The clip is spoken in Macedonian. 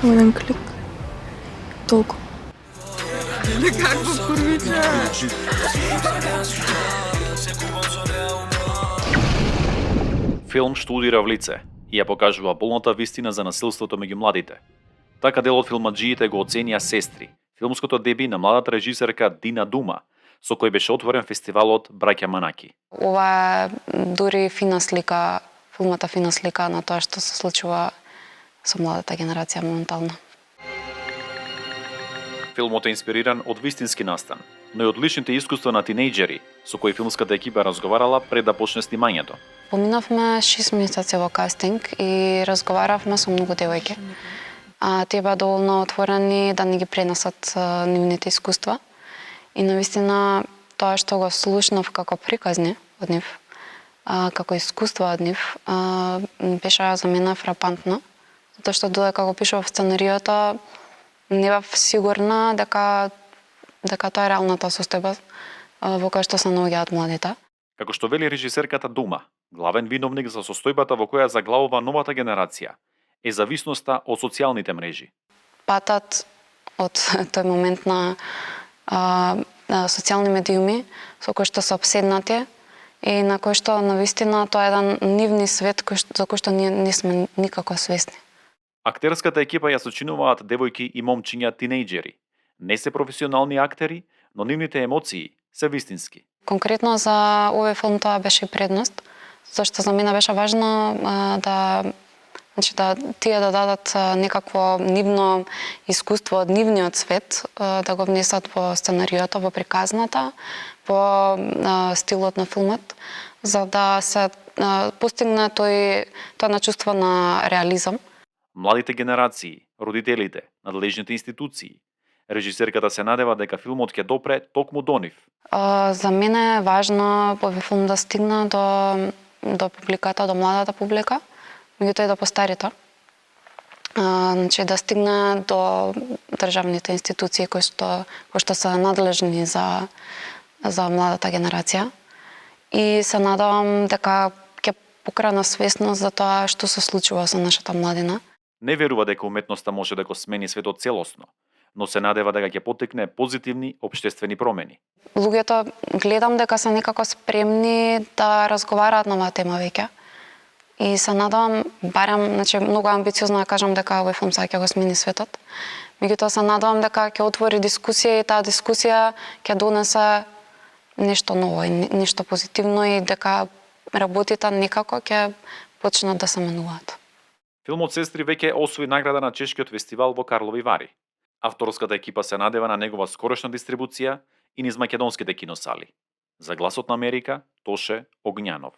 Само еден клик. Толку. Какво курвиче? Филм што удира в лице и ја покажува болната вистина за насилството меѓу младите. Така дел од филмаджиите го оценија Сестри, филмското деби на младата режисерка Дина Дума, со кој беше отворен фестивалот Браќа Манаки. Ова е дури фина слика, филмата фина слика на тоа што се случува со младата генерација моментално. Филмот е инспириран од вистински настан, но и од личните искуства на тинејџери со кои филмската екипа разговарала пред да почне снимањето. Поминавме 6 месеци во кастинг и разговаравме со многу девојки. Тие беа доволно отворени да ни ги пренесат нивните искуства. И навистина тоа што го слушнав како приказни од нив, како искуства од нив, беше за мене фрапантно. Затоа што додека го пишував сценариото, не бев сигурна дека тоа е реалната состојба во која што се наоѓаат младите. Како што вели режисерката Дума, главен виновник за состојбата во која заглавува новата генерација е зависноста од социјалните мрежи. Патат од тој момент на социјални медиуми со кои што се обседнати и на кој што навистина тоа е еден нивни свет за кој што ние не сме никако свесни. Актерската екипа ја сочинуваат девојки и момчиња тинејџери. Не се професионални актери, но нивните емоции се вистински. Конкретно за овој филм тоа беше предност, зашто за мене беше важно да тие да дадат некакво нивно искуство од нивниот свет, да го внесат во сценариото, во приказната, во стилот на филмот, за да се постигне тоа на чувство на реализам. Младите генерации, родителите, надлежните институции, режисерката се надева дека филмот ќе допре токму до нив. За мене е важно овој филм да стигне до публиката, до младата публика, меѓутоа и до постарите. Да стигне до државните институции кои што се надлежни за младата генерација. И се надевам дека ќе покрана свесност за тоа што се случува со нашата младина. Не верува дека уметноста може да го смени светот целосно, но се надева дека ќе поттикне позитивни општествени промени. Луѓето гледам дека се некако спремни да разговараат на оваа тема веќе. И се надевам, барем, многу амбициозно да кажам дека овој филм сега ќе го смени светот. Меѓутоа се надевам дека ќе отвори дискусија и таа дискусија ќе донесе нешто ново и нешто позитивно и дека работите некако ќе почнат да се менуваат. Филмот Сестри веќе освои награда на чешкиот фестивал во Карлови Вари. Авторската екипа се надева на негова скорошна дистрибуција и низ македонските киносали. За Гласот на Америка, Тоше Огњанов.